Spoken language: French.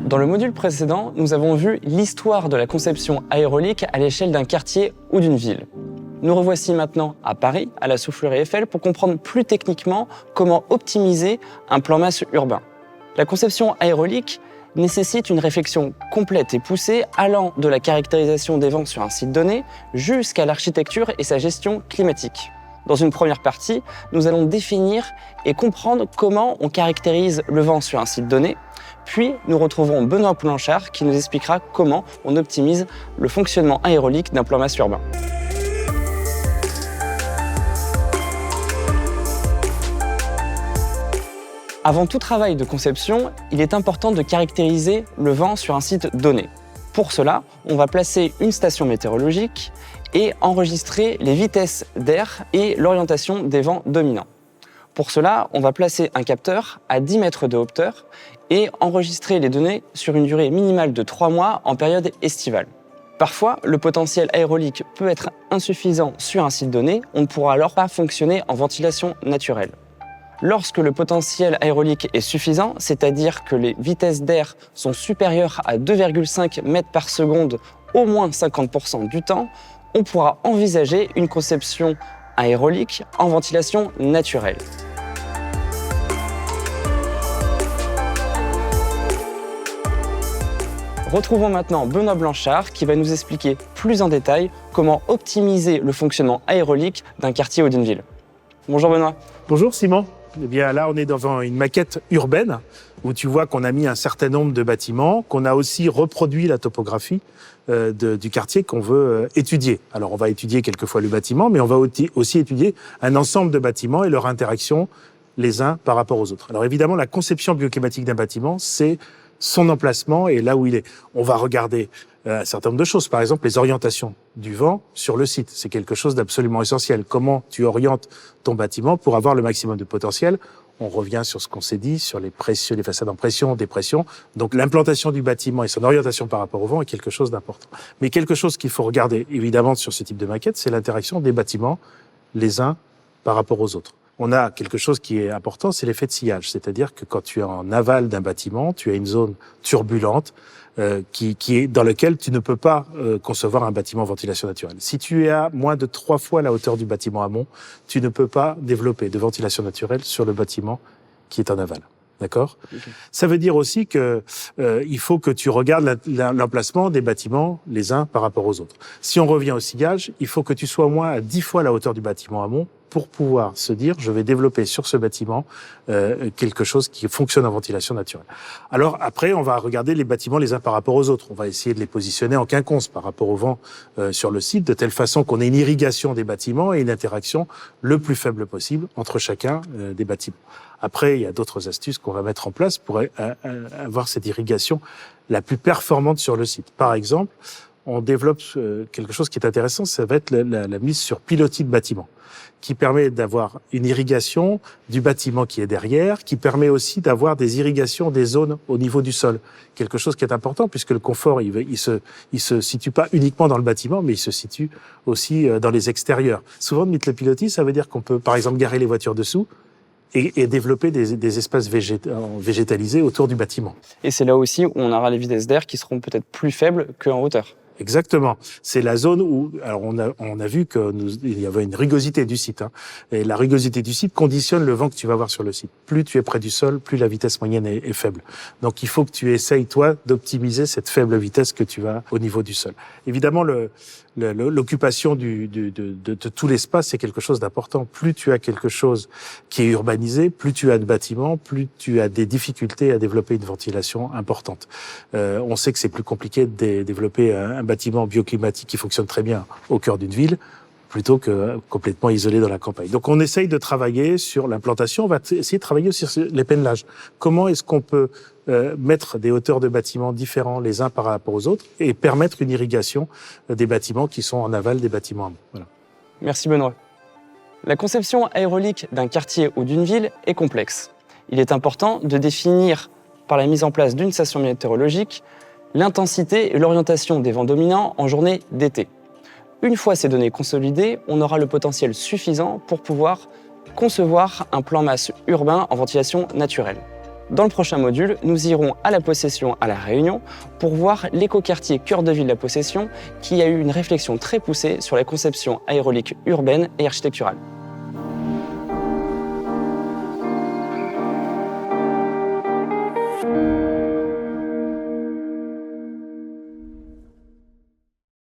Dans le module précédent, nous avons vu l'histoire de la conception aérolique à l'échelle d'un quartier ou d'une ville. Nous revoici maintenant à Paris, à la Soufflerie Eiffel, pour comprendre plus techniquement comment optimiser un plan masse urbain. La conception aérolique nécessite une réflexion complète et poussée allant de la caractérisation des vents sur un site donné jusqu'à l'architecture et sa gestion climatique. Dans une première partie, nous allons définir et comprendre comment on caractérise le vent sur un site donné, puis nous retrouverons Benoît Blanchard qui nous expliquera comment on optimise le fonctionnement aérolique d'un plan masse urbain. Avant tout travail de conception, il est important de caractériser le vent sur un site donné. Pour cela, on va placer une station météorologique et enregistrer les vitesses d'air et l'orientation des vents dominants. Pour cela, on va placer un capteur à 10 mètres de hauteur et enregistrer les données sur une durée minimale de 3 mois en période estivale. Parfois, le potentiel aérolique peut être insuffisant sur un site donné, on ne pourra alors pas fonctionner en ventilation naturelle. Lorsque le potentiel aérolique est suffisant, c'est-à-dire que les vitesses d'air sont supérieures à 2,5 mètres par seconde au moins 50% du temps, on pourra envisager une conception aérolique en ventilation naturelle. Retrouvons maintenant Benoît Blanchard qui va nous expliquer plus en détail comment optimiser le fonctionnement aérolique d'un quartier ou d'une ville. Bonjour Benoît. Bonjour Simon. Eh bien là, on est devant une maquette urbaine où tu vois qu'on a mis un certain nombre de bâtiments, qu'on a aussi reproduit la topographie du quartier qu'on veut étudier. Alors on va étudier quelquefois le bâtiment, mais on va aussi étudier un ensemble de bâtiments et leur interaction les uns par rapport aux autres. Alors évidemment, la conception bioclimatique d'un bâtiment, c'est son emplacement et là où il est. On va regarder un certain nombre de choses. Par exemple, les orientations du vent sur le site. C'est quelque chose d'absolument essentiel. Comment tu orientes ton bâtiment pour avoir le maximum de potentiel. On revient sur ce qu'on s'est dit, sur les pressions, les façades en pression, dépression. Donc l'implantation du bâtiment et son orientation par rapport au vent est quelque chose d'important. Mais quelque chose qu'il faut regarder évidemment sur ce type de maquette, c'est l'interaction des bâtiments les uns par rapport aux autres. On a quelque chose qui est important, c'est l'effet de sillage. C'est-à-dire que quand tu es en aval d'un bâtiment, tu as une zone turbulente qui est dans laquelle tu ne peux pas concevoir un bâtiment en ventilation naturelle. Si tu es à moins de 3 fois la hauteur du bâtiment amont, tu ne peux pas développer de ventilation naturelle sur le bâtiment qui est en aval. D'accord ? Okay. Ça veut dire aussi que il faut que tu regardes l'emplacement des bâtiments les uns par rapport aux autres. Si on revient au sillage, il faut que tu sois au moins à 10 fois la hauteur du bâtiment amont pour pouvoir se dire je vais développer sur ce bâtiment quelque chose qui fonctionne en ventilation naturelle. Alors après, on va regarder les bâtiments les uns par rapport aux autres. On va essayer de les positionner en quinconce par rapport au vent sur le site, de telle façon qu'on ait une irrigation des bâtiments et une interaction le plus faible possible entre chacun des bâtiments. Après, il y a d'autres astuces qu'on va mettre en place pour avoir cette irrigation la plus performante sur le site. Par exemple, on développe quelque chose qui est intéressant, ça va être la mise sur pilotis de bâtiment, qui permet d'avoir une irrigation du bâtiment qui est derrière, qui permet aussi d'avoir des irrigations des zones au niveau du sol. Quelque chose qui est important puisque le confort, il se situe pas uniquement dans le bâtiment, mais il se situe aussi dans les extérieurs. Souvent, de mettre le pilotis, ça veut dire qu'on peut, par exemple, garer les voitures dessous, et développer des espaces végétalisés autour du bâtiment. Et c'est là aussi où on aura les vitesses d'air qui seront peut-être plus faibles qu'en hauteur. Exactement. C'est la zone où, alors on a vu il y avait une rugosité du site, hein. Et la rugosité du site conditionne le vent que tu vas avoir sur le site. Plus tu es près du sol, plus la vitesse moyenne est faible. Donc il faut que tu essayes, toi, d'optimiser cette faible vitesse que tu as au niveau du sol. Évidemment, l'occupation de tout l'espace, c'est quelque chose d'important. Plus tu as quelque chose qui est urbanisé, plus tu as de bâtiments, plus tu as des difficultés à développer une ventilation importante. On sait que c'est plus compliqué de développer un bâtiment bioclimatique qui fonctionne très bien au cœur d'une ville, plutôt que complètement isolé dans la campagne. Donc on essaye de travailler sur l'implantation, on va essayer de travailler aussi sur l'épennage. Comment est-ce qu'on peut mettre des hauteurs de bâtiments différents les uns par rapport aux autres et permettre une irrigation des bâtiments qui sont en aval des bâtiments amont. Voilà. Merci Benoît. La conception aérolique d'un quartier ou d'une ville est complexe. Il est important de définir, par la mise en place d'une station météorologique, l'intensité et l'orientation des vents dominants en journée d'été. Une fois ces données consolidées, on aura le potentiel suffisant pour pouvoir concevoir un plan masse urbain en ventilation naturelle. Dans le prochain module, nous irons à La Possession à La Réunion pour voir l'écoquartier Cœur de Ville La Possession qui a eu une réflexion très poussée sur la conception aérolique urbaine et architecturale.